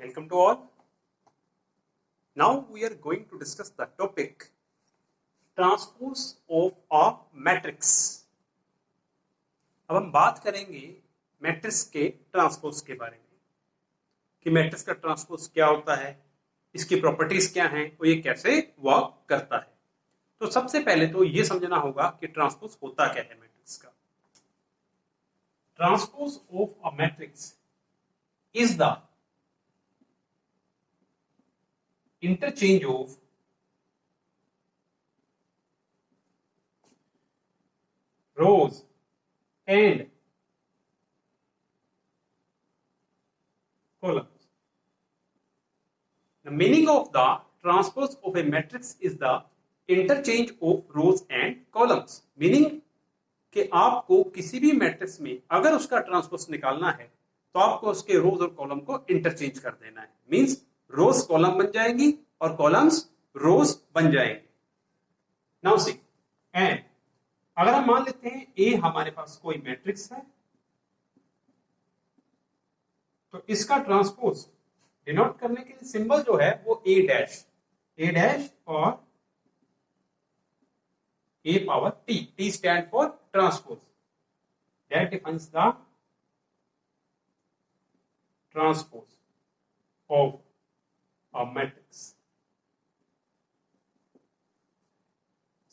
Welcome to all. Now we are going to discuss the topic transpose of a matrix. अब हम बात करेंगे matrix के transpose के बारे में कि मैट्रिक्स का ट्रांसपोज क्या होता है, इसकी प्रॉपर्टीज क्या हैं और ये कैसे वर्क करता है। तो सबसे पहले तो ये समझना होगा कि ट्रांसपोज होता क्या है मैट्रिक्स का। Transpose of a matrix is the interchange of rows and columns. The meaning of the transpose of a matrix is the interchange of rows and columns. Meaning कि आपको किसी भी मैट्रिक्स में अगर उसका ट्रांसपोज निकालना है तो आपको उसके रोज और कॉलम को इंटरचेंज कर देना है। मींस रोज कॉलम बन जाएंगी और कॉलम्स रोज बन जाएंगे। नाउ सी एंड अगर हम मान लेते हैं ए हमारे पास कोई मैट्रिक्स है तो इसका ट्रांसपोज डिनोट करने के लिए सिंबल जो है वो ए डैश और A power T stand for transpose that defines the transpose of a matrix.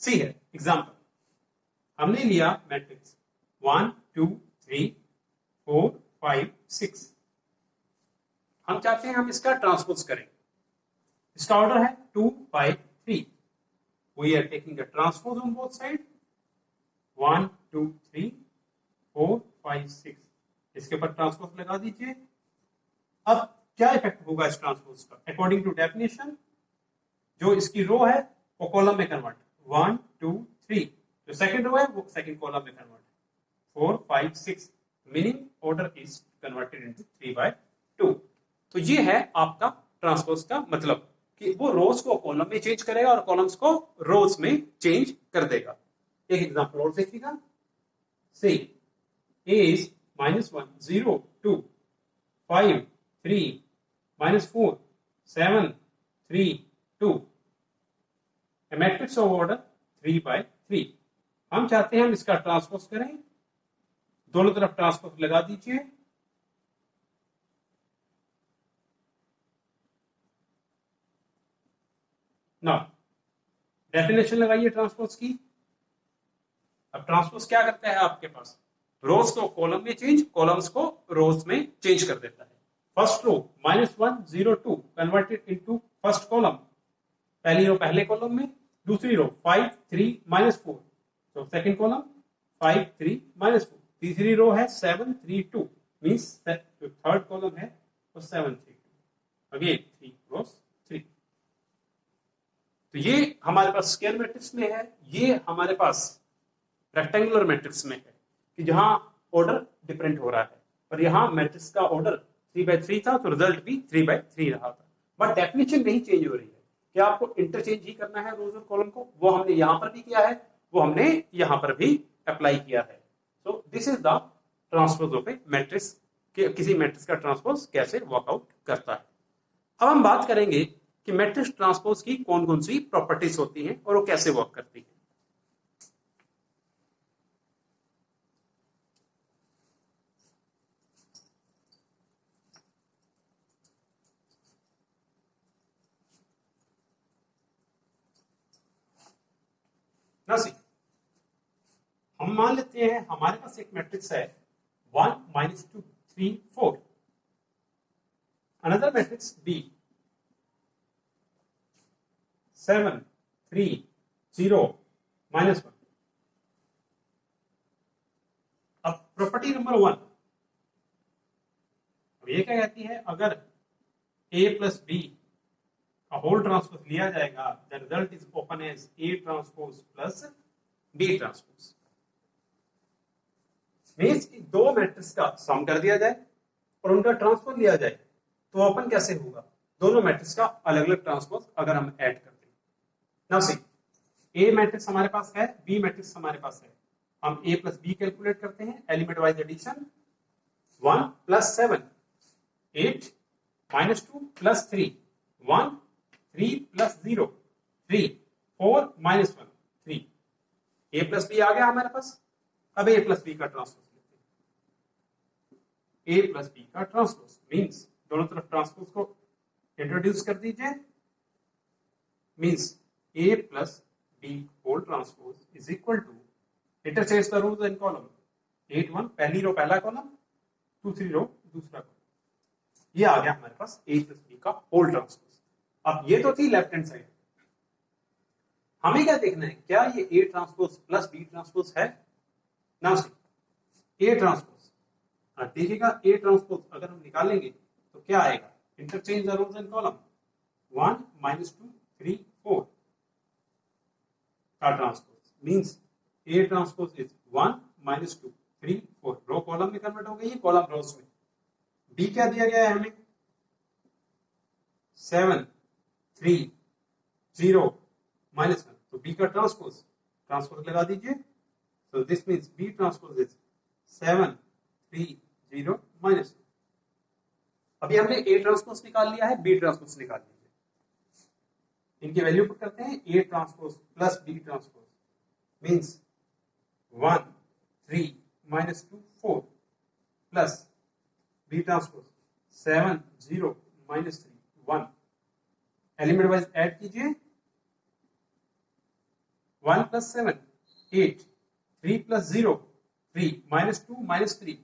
See here, example. हमने लिया मैट्रिक्स 1 2 3 4 5 6। हम चाहते हैं हम इसका ट्रांसपोज करें। इसका ऑर्डर है 2 5 3। We are taking the transpose on both sides 1 2 3 4 5 6। इसके ऊपर ट्रांसपोज लगा दीजिए। अब क्या इफेक्ट होगा इस ट्रांसपोज का? अकॉर्डिंग टू डेफिनेशन जो इसकी रो है वो कॉलम में कन्वर्ट 1 2 3, जो सेकंड रो है वो सेकंड कॉलम में convert 4 5 6। Meaning order is converted into 3/2। तो ये है आपका ट्रांसपोज का मतलब कि वो रोज को कॉलम में चेंज करेगा और कॉलम्स को रोज में चेंज कर देगा। एक एग्जांपल और देखिएगा। से a is -1 0 2 5 3 -4 7 3 2, a matrix of order 3/3। हम चाहते हैं हम इसका ट्रांसपोज करें। दोनों तरफ ट्रांसपोज लगा दीजिए। ना डेफिनेशन लगाइए ट्रांसपोज की। अब ट्रांसपोज क्या करता है आपके पास? रोज को कॉलम में चेंज, कॉलम्स को रोज में चेंज कर देता है। First row -1 0 2 converted into first column, पहली रो पहले कॉलम में, दूसरी रो 5 3 -4 तो सेकंड कॉलम 5 3 -4, तीसरी रो है 7 3 2 मींस जो थर्ड कॉलम है वो 7 3 2 अगेन 3 क्रॉस 3। तो ये हमारे पास स्क्वायर मैट्रिक्स में है, ये हमारे पास रेक्टेंगुलर मैट्रिक्स में है कि जहां ऑर्डर डिफरेंट हो रहा है और यहां मैट्रिक्स का ऑर्डर 3/3 था तो रिजल्ट भी 3/3 रहा था। बट डेफिनेशन नहीं चेंज हो रही है कि आपको इंटरचेंज ही करना है रोज और कॉलम को। वो हमने यहां पर भी किया है, वो हमने यहां पर भी अप्लाई किया है। So this is the transpose of A matrix कि किसी मैट्रिक्स का ट्रांसपोज कैसे वर्कआउट करता है। अब हम बात करेंगे कि मैट्रिक्स ट्रांसपोज की कौन कौन सी प्रॉपर्टीज होती हैं और वो कैसे वर्क करती है। हम मान लेते हैं हमारे पास एक मैट्रिक्स है 1 -2 3 4, अनदर मैट्रिक्स B 7 3 0 -1। अब प्रॉपर्टी नंबर 1 ये क्या कहती है? अगर A + B का होल ट्रांसपोज लिया जाएगा the result is open as A transpose plus B transpose. Means कि दो मैट्रिक्स का सम कर दिया जाए और उनका ट्रांसपोज लिया जाए तो ओपन कैसे होगा? दोनों मैट्रिक्स का अलग अलग ट्रांसपोज अगर हम ऐड करते हैं। नाउ सी ए मैट्रिक्स हमारे पास है, बी मैट्रिक्स हमारे पास है, हम a प्लस बी कैलकुलेट करते हैं। Element wise addition 1 + 7 8 -2 + 3 1 3 + 0 3 4 -1 3 a + b आ गया हमारे पास। अब a + b का ट्रांसपोज लेते हैं। a + b का ट्रांसपोज मींस दोनों तरफ ट्रांसपोज को इंट्रोड्यूस कर दीजिए, means a + b whole transpose is equal to, interchange the rows and column, 8 1 पहली रो पहला कॉलम, 2 3 रो दूसरा कॉलम। ये आ गया हमारे पास a + b का होल ट्रांसपोज। अब ये तो थी लेफ्ट हैंड साइड, हमें क्या देखना है, क्या ये A transpose plus B transpose है ना। A ट्रांसपोज देखिएगा, A ट्रांसपोज अगर हम निकालेंगे तो क्या आएगा, interchange the rows and column, 1 -2 3 4 का transpose means A transpose is 1 -2 3 4, row column में कन्वर्ट हो गई है, कॉलम रोज में। B क्या दिया गया है हमें, 7 3 0 -1, तो B का ट्रांसपोज लगा दीजिए। So this means B transpose is 7 3 0 -1। अभी हमने A ट्रांसपोज निकाल लिया है, B ट्रांसपोज निकाल लीजिए। इनकी वैल्यू पुट करते हैं, A transpose plus B transpose means 1 3 -2 4 plus B transpose 7 0 -3 1। Element wise add कीजिए, 1 + 7 8 3 + 0 3 -2 -3,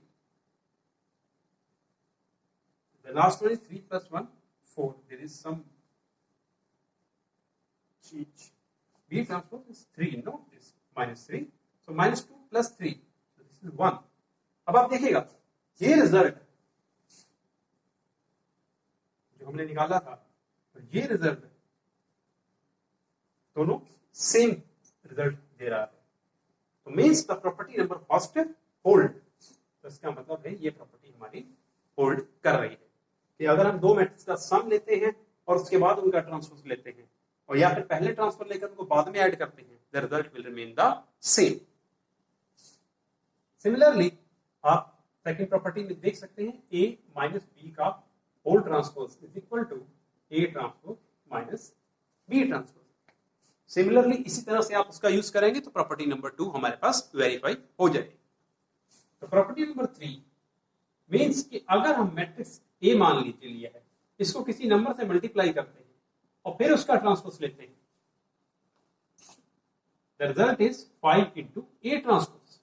the last one is 3 + 1 4, there is some cheat. B transpose is 3, no, this -3, so -2 + 3, so this is 1। अब आप देखिएगा ये result जो हमने निकाला था, तो ये रिजल्ट दोनों सेम रिजल्ट दे रहा है, तो means the property number first hold. तो इसका मतलब है ये प्रॉपर्टी हमारी होल्ड कर रही है कि अगर हम दो मैट्रिक्स का सम लेते हैं और उसके बाद उनका ट्रांसपोज लेते हैं, और या फिर पहले ट्रांसफर लेकर उनको बाद में ऐड करते हैं, the result will remain the same. Similarly आप सेकंड प्रॉपर्टी में देख सकते हैं, A - B का whole transpose is equal to A transpose minus B transpose. Similarly इसी तरह से आप उसका यूज करेंगे तो प्रॉपर्टी नंबर 2 हमारे पास वेरीफाई हो जाएगी। तो प्रॉपर्टी नंबर 3 मींस कि अगर हम मैट्रिक्स A मान लीजिए लिया है, इसको किसी नंबर से मल्टीप्लाई करते हैं और फिर उसका ट्रांसपोज लेते हैं, the result is 5 × A transpose.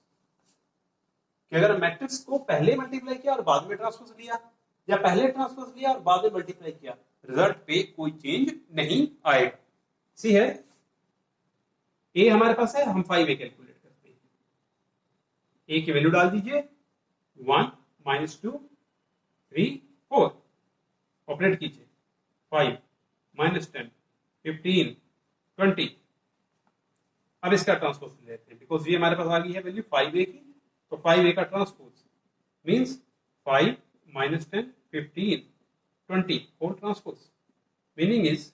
कि अगर मैट्रिक्स को पहले मल्टीप्लाई किया और बाद में ट्रांसपोज लिया, या पहले ट्रांसपोज लिया और बाद में मल्टीप्लाई किया, रिजल्ट पे कोई चेंज नहीं आएगा। सी है, A हमारे पास है, हम 5A कैलकुलेट करते हैं। A की वैल्यू डाल दीजिए, 1 -2 3 4, ऑपरेट कीजिए, 5 -10 15 20। अब इसका ट्रांसपोज लेते हैं, बिकॉज ये हमारे पास आ गई है वैल्यू 5A की, तो 5A का transpose means 5 -10 15 20 whole transpose, meaning is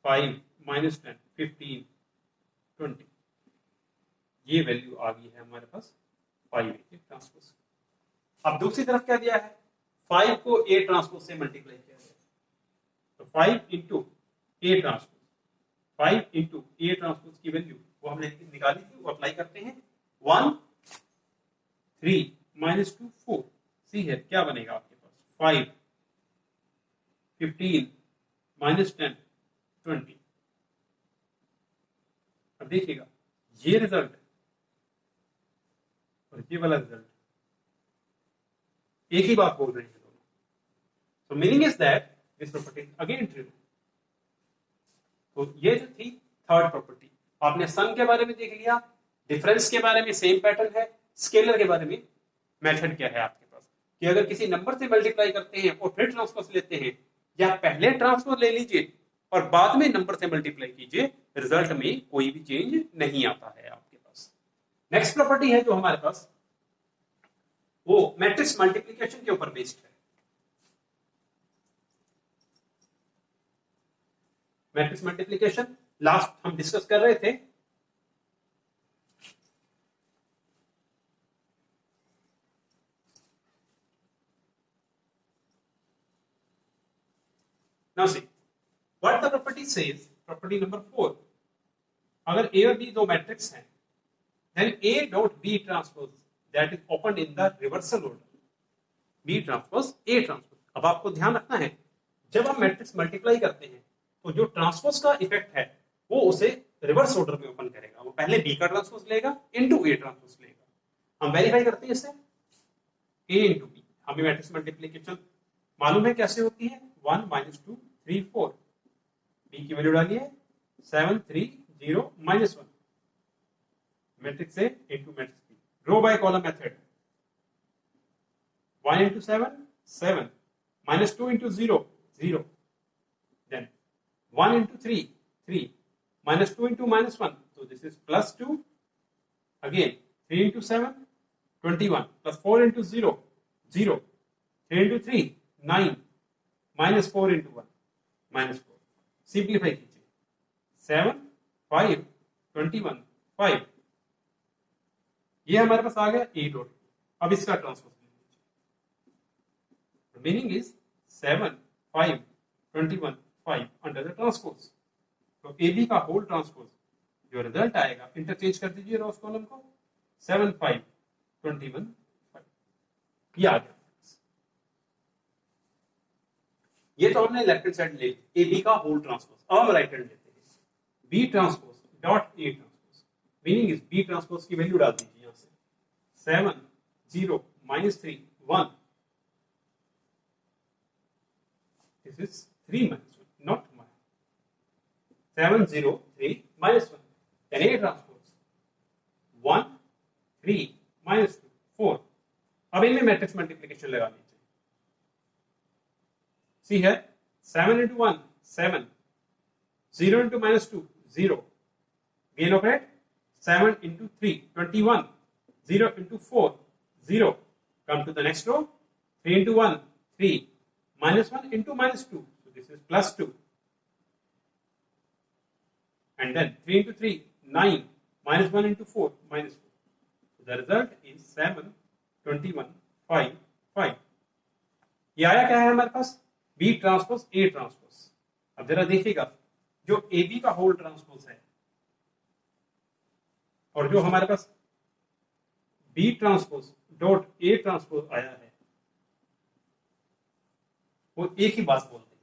5 -10 15 20। ये वैल्यू आ गई है हमारे पास 5A के ट्रांसपोज। अब दूसरी तरफ क्या दिया है, 5 को A ट्रांसपोज से मल्टीप्लाई किया गया, तो 5 × A ट्रांसपोज, 5 × A ट्रांसपोज की वैल्यू वो हमने निकाली थी, वो अप्लाई करते हैं, 1 3 -2 4। सी है क्या बनेगा आपके पास, 5 15 -10 20। अब देखिएगा ये रिजल्ट और ये वाला रिजल्ट एक ही बात बोल रहे हैं दोनों। So meaning is that this property is again true। तो ये जो थी थर्ड प्रॉपर्टी, आपने सम के बारे में देख लिया, डिफरेंस के बारे में सेम पैटर्न है, स्केलर के बारे में मेथड क्या है आपके पास, कि अगर किसी नंबर से मल्टीप्लाई करते हैं और फिर ट्रांसपोज लेते हैं, या पहले ट्रांसपोज ले लीजिए और बाद में नंबर से मल्टीप्लाई कीजिए, रिजल्ट में कोई भी चेंज नहीं आता है आपके पास। नेक्स्ट प्रॉपर्टी है जो हमारे पास, वो मैट्रिक्स मल्टीप्लिकेशन के ऊपर बेस्ड है। मैट्रिक्स मल्टीप्लिकेशन लास्ट हम डिस्कस कर रहे थे, now see what the property says, property number 4, अगर ए और बी दो मैट्रिक्स हैं, then A dot B transpose that is opened in the reversal order, B transpose A transpose. अब आपको ध्यान रखना है, जब हम मैट्रिक्स मल्टीप्लाई करते हैं तो जो ट्रांसपोज का इफेक्ट है वो उसे रिवर्स ऑर्डर में ओपन करेगा। वो पहले B का ट्रांसपोज लेगा इनटू A ट्रांसपोज लेगा। हम वेरीफाई करते हैं इससे A इनटू B। हमें मैट्रिक्स मल्टीप्लिकेशन मालूम है कैसे होती है, 1 - 2 3 4। B की वैल्यू डालिए 7 3 0 -1, matrix A into matrix B, row by column method. 1 into 7 7, -2 into 0 0, then 1 into 3 3, -2 into -1, so this is +2, again 3 into 7 21, +4 into 0 0, 3 into 3 9, -4 into 1 -4। Simplify कीजिए, 7 5 21 5, ये हमारे पास आ गया ए डॉट। अब इसका transpose meaning is 7 5 21 5 under the transpose. तो ए B का whole transpose जो result आएगा, इंटरचेंज कर दीजिए रोज कॉलम को, 7 5 21 5, ये आ गया। ये तो हमने लेफ्ट हैंड साइड ले ए बी का होल ट्रांसपोज। अब हम राइट हैंड लेते हैं, B transpose dot A transpose, meaning is B transpose की वैल्यू डाल दीजिए 7 0 -3 1, this is 3 - 1, not -1, 7 0 3 -1, then A transpose 1 3 -2 4। अब इनमें मैट्रिक्स मल्टीप्लिकेशन लगा लीजिए। सी है 7 into 1 7, 0 into -2 0, gain operate 7 into 3 21, 0 into 4 0, come to the next row, 3 into 1 3, -1 into -2, so this is +2, and then 3 into 3 9, -1 into 4 -4, so the result is 7 21 5 5। ये आया क्या है हमारे पास, B ट्रांसपोज A ट्रांसपोज। अब जरा देखिएगा, जो AB का होल ट्रांसपोज है और जो हमारे पास B transpose dot A transpose आया है, वो एक ही बात बोलते हैं।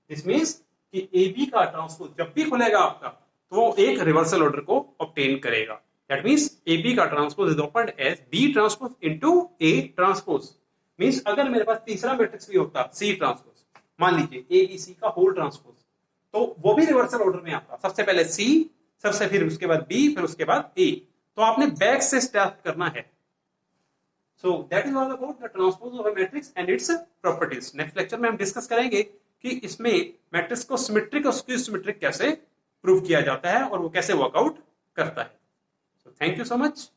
दिस मीन्स कि AB का ट्रांसपोज जब भी खुलेगा आपका, तो वो एक रिवर्सल ऑर्डर को ऑब्टेन करेगा। दैट मीन्स AB का transpose is opened as B transpose into A transpose. Means अगर मेरे पास तीसरा मैट्रिक्स भी होता C ट्रांसपोज, मान लीजिए ABC का होल ट्रांसपोज, तो वो भी रिवर्सल ऑर्डर में आता। सबसे पहले C, सबसे फिर उसके बाद B, फिर उसके बाद A। तो आपने बैक से स्टार्ट करना है। So that is all about the transpose of a matrix and its properties. Next lecture में हम डिस्कस करेंगे कि इसमें मैट्रिक्स को सिमेट्रिक और स्क्यू सिमेट्रिक कैसे प्रूव किया जाता है और वो कैसे वर्कआउट करता है। So thank you so much.